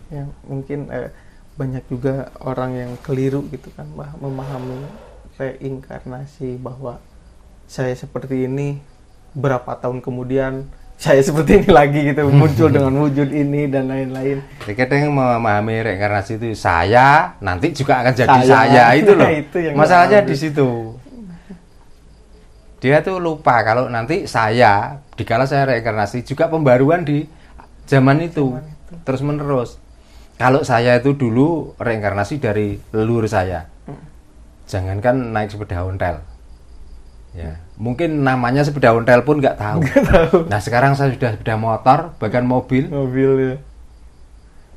Ya, mungkin banyak juga orang yang keliru gitu kan, memahami reinkarnasi bahwa saya seperti ini, berapa tahun kemudian saya seperti ini lagi gitu, muncul dengan wujud ini dan lain-lain. Kadang memahami reinkarnasi itu saya nanti juga akan jadi saya itu loh. Itu yang masalahnya di situ. Dia tuh lupa kalau nanti saya dikala saya reinkarnasi juga pembaruan di zaman itu. Terus menerus. Kalau saya itu dulu reinkarnasi dari leluhur saya. Jangankan naik sepeda ontel. Ya, mungkin namanya sepeda ontel pun nggak tahu. Nah, sekarang saya sudah sepeda motor, bahkan mobil. Ya.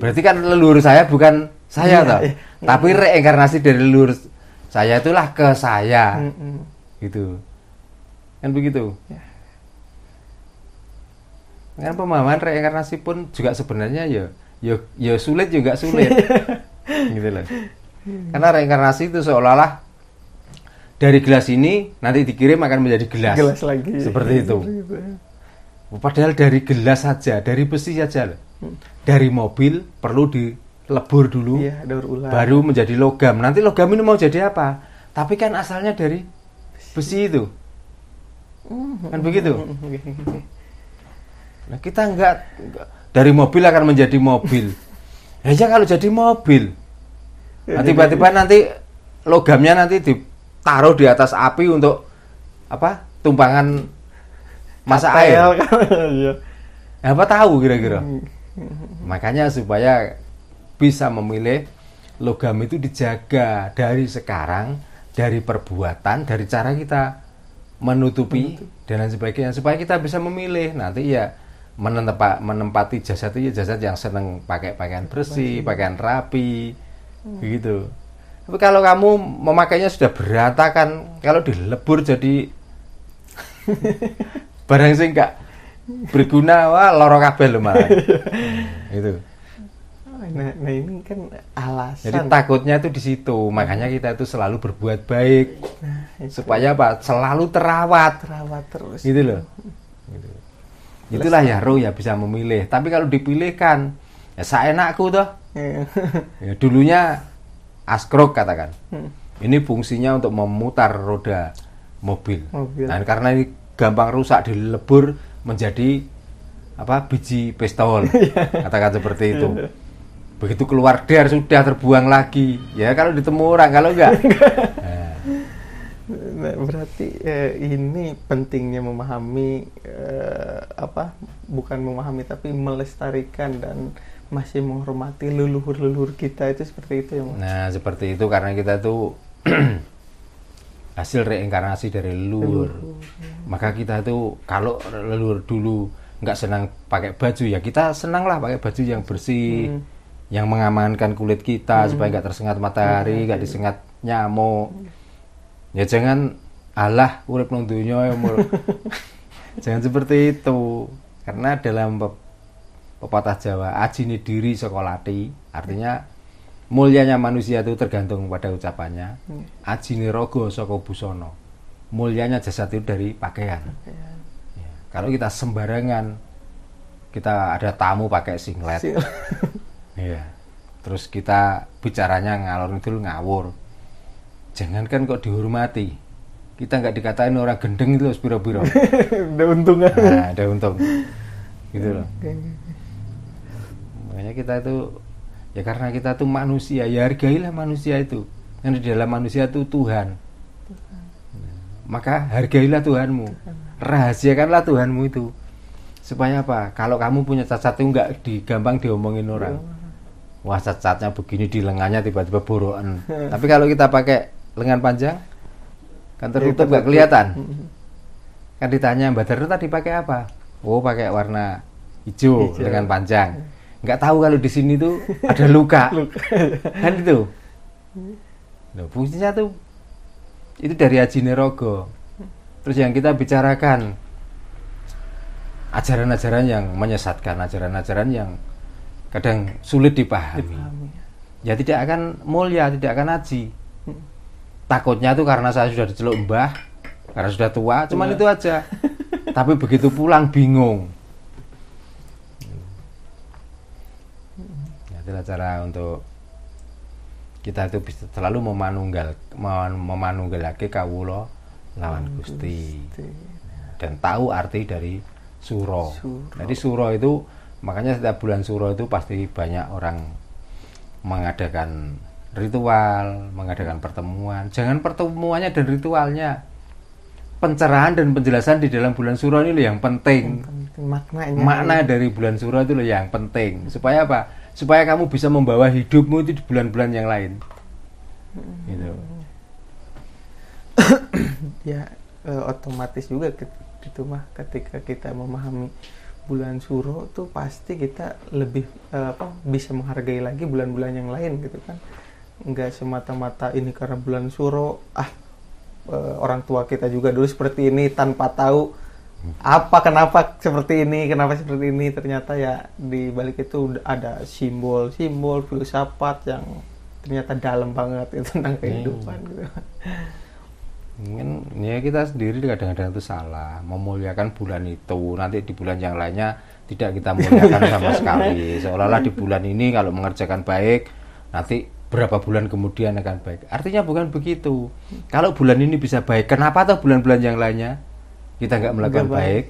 Berarti kan leluhur saya bukan saya toh. Tapi reinkarnasi dari leluhur saya itulah ke saya. Gitu. Kan begitu. Ya. Kan pemahaman reinkarnasi pun juga sebenarnya ya sulit juga sulit. Gitu loh. Karena reinkarnasi itu seolah-olah dari gelas ini nanti dikirim akan menjadi gelas lagi. Seperti itu. Padahal dari gelas saja, dari besi saja loh. Dari mobil perlu dilebur dulu. Iya, daur ulang. Baru menjadi logam. Nanti logam ini mau jadi apa? Tapi kan asalnya dari besi itu. Kan begitu. Nah, kita enggak dari mobil akan menjadi mobil. Ya kalau jadi mobil. Nah, tiba-tiba nanti logamnya nanti ditaruh di atas api untuk apa? Tumpangan masak air. Apa tahu kira-kira? Makanya supaya bisa memilih logam itu dijaga dari sekarang, dari perbuatan, dari cara kita menutupi dan lain sebagainya supaya kita bisa memilih nanti ya menempati jasad itu ya jasad yang senang pakai pakaian bersih, pakaian rapi, begitu. Tapi kalau kamu memakainya sudah berantakan, kalau dilebur jadi barang sing enggak berguna, wah loro kabeh lho malah. Itu. Nah ini kan alasan. Jadi takutnya itu di situ, makanya kita itu selalu berbuat baik. Supaya apa? Selalu terawat terus. Gitu loh. Gitu. Itulah ya roh ya bisa memilih. Tapi kalau dipilihkan, ya seenakku toh. Ya, dulunya askrok katakan. Ini fungsinya untuk memutar roda mobil. Nah, karena ini gampang rusak dilebur menjadi apa? Biji pistol. Katakan seperti itu. Begitu keluar der sudah terbuang lagi. Ya kalau ditemu orang, kalau enggak. Nah, berarti ini pentingnya memahami bukan memahami tapi melestarikan dan masih menghormati leluhur-leluhur kita itu seperti itu ya Mas. Nah, seperti itu karena kita tuh hasil reinkarnasi dari leluhur. Maka kita tuh kalau leluhur dulu nggak senang pakai baju ya kita senanglah pakai baju yang bersih, yang mengamankan kulit kita supaya nggak tersengat matahari, nggak disengat nyamuk. Ya jangan alah urip nang donya ya jangan seperti itu. Karena dalam pepatah Jawa ajine diri saka lati, artinya mulyanya manusia itu tergantung pada ucapannya. Ajine raga saka busana. Mulyanya jasad itu dari pakaian. Ya, kalau kita sembarangan, kita ada tamu pakai singlet. Ya. Terus kita bicaranya ngalor ngidul ngawur. Jangankan kok dihormati, kita nggak dikatain orang gendeng itu biro-biro. Ada untung kan? Nah, ada untung, gitu loh. Makanya kita itu, ya karena kita tuh manusia, ya hargailah manusia itu. Yang di dalam manusia itu Tuhan. Maka hargailah Tuhanmu, rahasiakanlah Tuhanmu itu. Supaya apa? Kalau kamu punya cacat itu nggak gampang diomongin orang. Wah cacatnya begini di lengannya tiba-tiba borokan. Tapi kalau kita pakai lengan panjang kan tertutup nggak kelihatan. Kan ditanya Mbak Darno tadi pakai apa? Oh pakai warna hijau. Lengan panjang. Nggak tahu kalau di sini tuh ada luka. Kan itu. Nah, fungsinya tuh itu dari Ajine Rogo. Terus yang kita bicarakan ajaran-ajaran yang menyesatkan, ajaran-ajaran yang kadang sulit dipahami. Ya tidak akan mulia, tidak akan aji. Takutnya tuh karena saya sudah diceluk mbah, karena sudah tua, cuman itu aja. Tapi begitu pulang bingung. Ya, itulah cara untuk kita itu bisa selalu memanunggalake kawula lawan Gusti. Dan tahu arti dari suro. Jadi suro itu, makanya setiap bulan suro itu pasti banyak orang mengadakan ritual, mengadakan pertemuan. Jangan pertemuannya dan ritualnya, pencerahan dan penjelasan di dalam bulan suro ini loh yang penting. Makna dari bulan suro itu loh yang penting. Supaya apa? Supaya kamu bisa membawa hidupmu itu di bulan-bulan yang lain. Gitu. Ya otomatis juga gitu mah, ketika kita memahami bulan suro tuh pasti kita lebih bisa menghargai lagi bulan-bulan yang lain gitu kan. Enggak semata-mata ini karena bulan suro orang tua kita juga dulu seperti ini tanpa tahu kenapa seperti ini, ternyata ya di balik itu ada simbol-simbol filsafat yang ternyata dalam banget itu tentang kehidupan gitu. Mungkin ya kita sendiri kadang-kadang itu salah memuliakan bulan itu, nanti di bulan yang lainnya tidak kita muliakan sama sekali, seolah-olah di bulan ini kalau mengerjakan baik nanti berapa bulan kemudian akan baik. Artinya bukan begitu. Kalau bulan ini bisa baik, kenapa toh bulan-bulan yang lainnya kita nggak melakukan baik?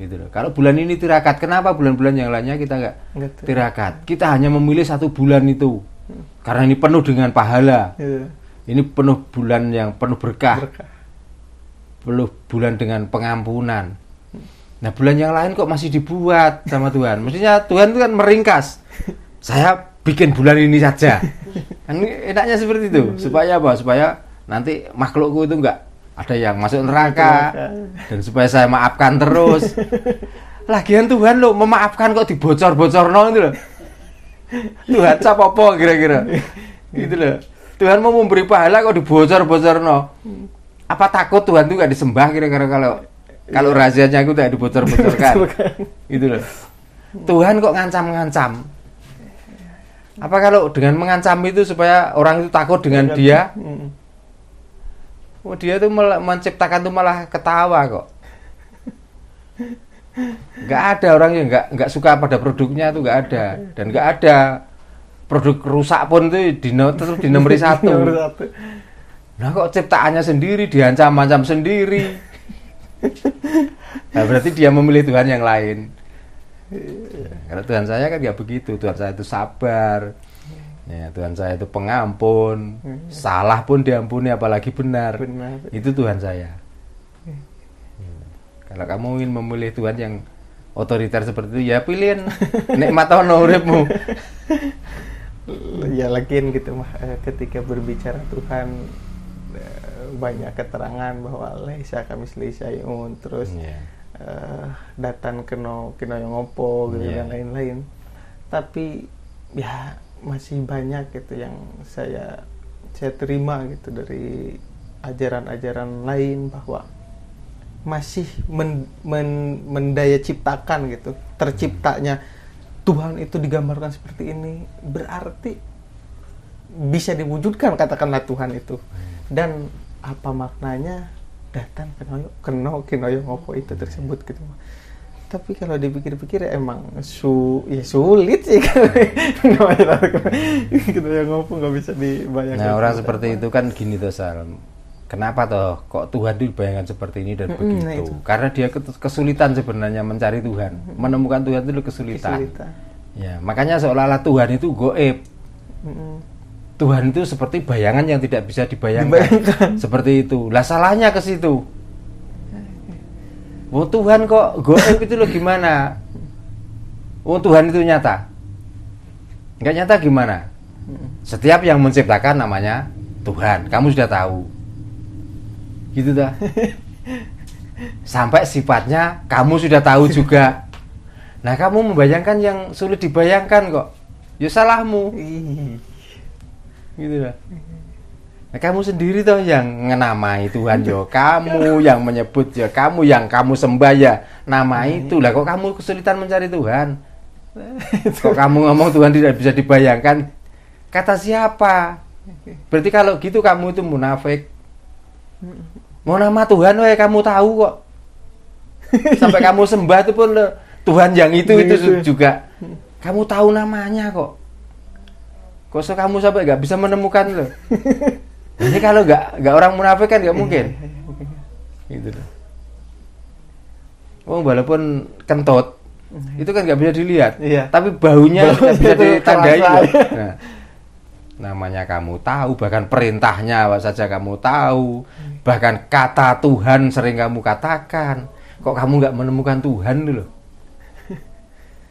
Gitu loh. Kalau bulan ini tirakat, kenapa bulan-bulan yang lainnya kita nggak tirakat? Kita hanya memilih satu bulan itu karena ini penuh dengan pahala. Ini penuh bulan yang penuh berkah. Penuh bulan dengan pengampunan. Nah, bulan yang lain kok masih dibuat sama Tuhan? Maksudnya Tuhan itu kan meringkas. Saya bikin bulan ini saja. Kan enaknya seperti itu. Supaya apa? Supaya nanti makhlukku itu enggak ada yang masuk neraka. Dan supaya saya maafkan terus. Lagian Tuhan lo memaafkan kok dibocor-bocorno itu loh. Tuhan siapa apa kira-kira? Gitu loh. Tuhan mau memberi pahala kok dibocor-bocorno. Apa takut Tuhan itu gak disembah kira-kira kalau rahasianya itu tidak dibocor-bocorkan? Gitu loh. Tuhan kok ngancam-ngancam. Apa kalau dengan mengancam itu supaya orang itu takut dengan dia? Dia tuh menciptakan tuh malah ketawa kok. Gak ada orang yang gak suka pada produknya tuh, gak ada. Dan gak ada produk rusak pun tuh di nomor 1. Nah kok ciptaannya sendiri diancam-ancam sendiri. Nah berarti dia memilih Tuhan yang lain. Karena Tuhan saya kan gak begitu. Tuhan saya itu sabar. Ya, Tuhan saya itu pengampun. Salah pun diampuni, apalagi benar. Itu Tuhan saya. Kalau kamu ingin memilih Tuhan yang otoriter seperti itu, ya pilihin nikmat ono uripmu. Ya lagian gitu mah, ketika berbicara Tuhan banyak keterangan bahwa laisa kamislihi syai'un, terus datan keno yang ngopo gitu dan lain-lain. Tapi ya masih banyak gitu yang saya terima gitu dari ajaran-ajaran lain, bahwa masih mendaya ciptakan gitu, terciptanya Tuhan itu digambarkan seperti ini, berarti bisa diwujudkan katakanlah Tuhan itu. Dan apa maknanya datan kenoyo ngopo itu tersebut gitu. Tapi kalau dipikir-pikir emang sulit sih kan. Kenoyo ngopo nggak bisa dibayangkan. Nah, orang seperti itu kan gini tuh Sal. Kenapa toh kok Tuhan dibayangkan seperti ini dan begitu? Karena dia kesulitan sebenarnya mencari Tuhan, menemukan Tuhan itu kesulitan. Ya, makanya seolah-olah Tuhan itu goib. Tuhan itu seperti bayangan yang tidak bisa dibayangkan. Seperti itu. Lah salahnya ke situ. Oh Tuhan kok goib itu loh gimana? Oh Tuhan itu nyata. Enggak nyata gimana? Setiap yang menciptakan namanya Tuhan. Kamu sudah tahu. Gitu dah. Sampai sifatnya kamu sudah tahu juga. Nah kamu membayangkan yang sulit dibayangkan kok. Ya salahmu. Gitu dah. Nah, kamu sendiri toh yang menamai Tuhan yo. Kamu yang menyebut ya, kamu yang kamu sembah ya nama itu. Lah kok kamu kesulitan mencari Tuhan? Kok kamu ngomong Tuhan tidak bisa dibayangkan? Kata siapa? Berarti kalau gitu kamu itu munafik. Mau nama Tuhan kamu tahu kok. Sampai kamu sembah itu pun Tuhan yang itu juga kamu tahu namanya kok. Kok kamu sampai nggak bisa menemukan loh? Ini kalau nggak orang munafik kan nggak mungkin. Gitu loh. Walaupun kentut itu kan nggak bisa dilihat, tapi baunya nggak bisa ditandai. Nah, namanya kamu tahu, bahkan perintahnya apa saja kamu tahu, bahkan kata Tuhan sering kamu katakan. Kok kamu nggak menemukan Tuhan dulu?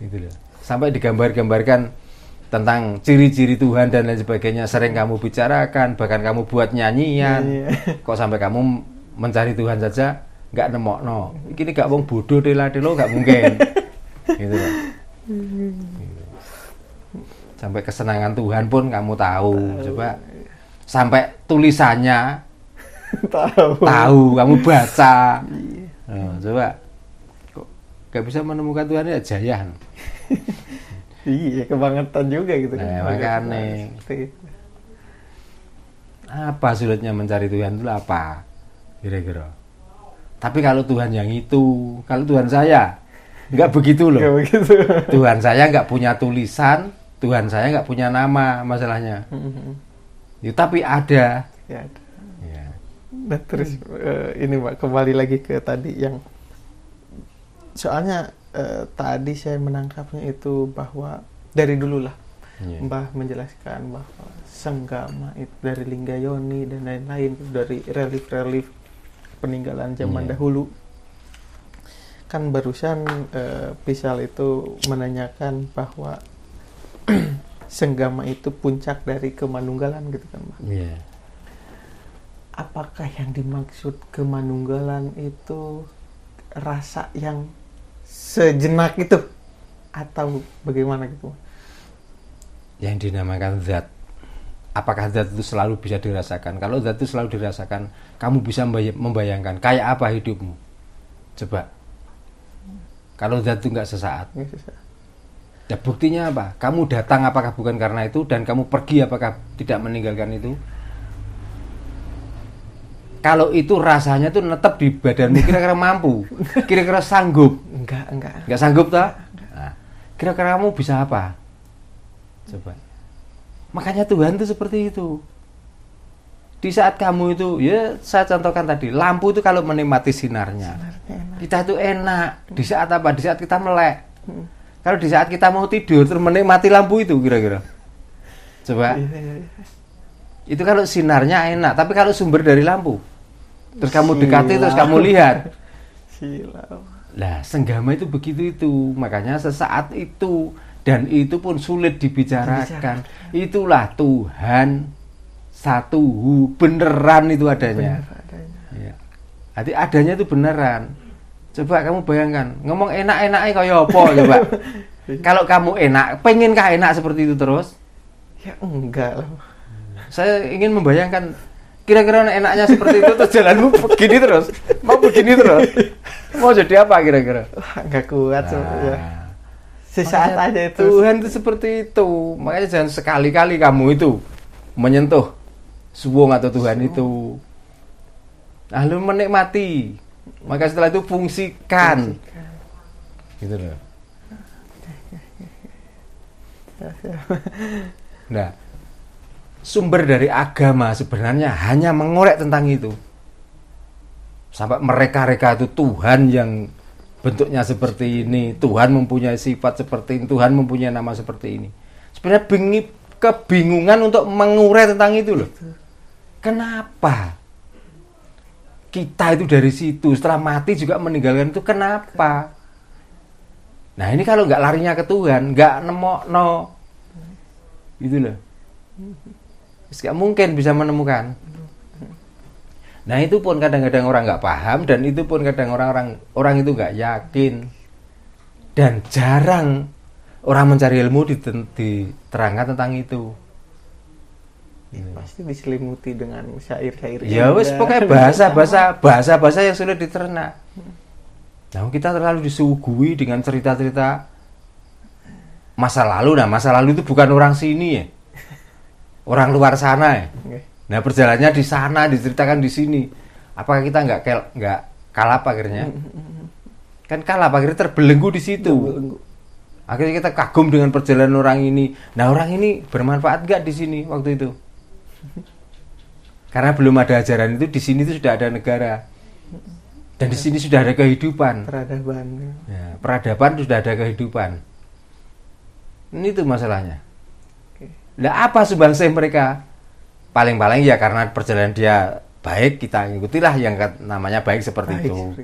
Gitu loh. Sampai digambar-gambarkan tentang ciri-ciri Tuhan dan lain sebagainya sering kamu bicarakan, bahkan kamu buat nyanyian. Kok sampai kamu mencari Tuhan saja nggak nemokno. Ini gak wong bodoh dela-delo nggak mungkin. Gitu loh. Sampai kesenangan Tuhan pun kamu tahu. Coba sampai tulisannya tahu kamu baca. Coba kok gak bisa menemukan Tuhan ya jaya. Iya, kebangetan juga gitu kan. Nah, makanya apa sulitnya mencari Tuhan itu apa? Kira-kira. Tapi kalau Tuhan yang itu, kalau Tuhan saya nggak begitu loh. Nggak begitu. Tuhan saya nggak punya tulisan, Tuhan saya nggak punya nama masalahnya. Ya, tapi ada. Ya, ada. Ya. Nah, terus ini Mbak, kembali lagi ke tadi yang soalnya tadi saya menangkapnya itu bahwa dari dulu lah Mbah menjelaskan bahwa senggama itu dari Linggayoni dan lain-lain, dari relief-relief peninggalan zaman dahulu. Kan barusan Pisal itu menanyakan bahwa senggama itu puncak dari kemanunggalan gitu kan Mbak. Apakah yang dimaksud kemanunggalan itu rasa yang sejenak itu atau bagaimana gitu? Yang dinamakan zat. Apakah zat itu selalu bisa dirasakan? Kalau zat itu selalu dirasakan, kamu bisa membayangkan kayak apa hidupmu. Coba. Kalau zat itu nggak sesaat. Ya, buktinya apa? Kamu datang apakah bukan karena itu, dan kamu pergi apakah tidak meninggalkan itu? Kalau itu rasanya tuh netep di badanmu, kira-kira mampu, kira-kira sanggup? Enggak sanggup tak? Nah, kira-kira kamu bisa apa? Coba. Makanya Tuhan itu seperti itu. Di saat kamu itu, ya saya contohkan tadi, lampu itu kalau menikmati sinarnya, kita itu enak. Di saat apa? Di saat kita melek. Kalau di saat kita mau tidur terus menikmati lampu itu kira-kira. Coba. Itu kalau sinarnya enak, tapi kalau sumber dari lampu, terus kamu dekati, terus kamu lihat. Lah, senggama itu begitu itu. Makanya sesaat itu, dan itu pun sulit dibicarakan. Itulah Tuhan satu, beneran itu adanya. Ya. Jadi adanya itu beneran. Coba kamu bayangkan, ngomong enak-enaknya kayak apa coba. Kalau kamu enak, pengenkah enak seperti itu terus? Ya enggak lah. Saya ingin membayangkan kira-kira enaknya seperti itu terus jalanmu begini terus, mau begini terus, mau jadi apa kira-kira? Enggak kuat ya. Sesaat aja itu. Tuhan itu seperti itu. Makanya jangan sekali-kali kamu itu menyentuh suwung atau Tuhan itu. Lalu menikmati. Maka setelah itu fungsikan. Gitu loh. Nah, sumber dari agama sebenarnya hanya mengorek tentang itu. Sampai mereka-reka itu Tuhan yang bentuknya seperti ini, Tuhan mempunyai sifat seperti ini, Tuhan mempunyai nama seperti ini. Sebenarnya kebingungan untuk mengurai tentang itu loh. Kenapa kita itu dari situ setelah mati juga meninggalkan itu, kenapa? Nah ini kalau nggak larinya ke Tuhan, nggak nemokno, gitu loh. Nggak mungkin bisa menemukan. Nah itu pun kadang-kadang orang nggak paham, dan itu pun kadang orang itu nggak yakin, dan jarang orang mencari ilmu diterangkan tentang itu. Pasti diselimuti dengan syair-syair. Ya wes pokoknya bahasa yang sulit diterna. Nah kita terlalu disuguhi dengan cerita-cerita masa lalu. Nah masa lalu itu bukan orang sini ya, orang luar sana ya. Nah perjalanannya di sana diceritakan di sini. Apakah kita nggak kalap akhirnya? Kan kalap akhirnya terbelenggu di situ. Akhirnya kita kagum dengan perjalanan orang ini. Nah, orang ini bermanfaat nggak di sini waktu itu? Karena belum ada ajaran itu, di sini itu sudah ada negara. Dan di sini sudah ada kehidupan. Peradaban. Ya, peradaban sudah ada kehidupan. Ini tuh masalahnya. Nah, apa sumbangsih mereka? Paling-paling ya karena perjalanan dia baik, kita ikutilah yang namanya baik seperti itu.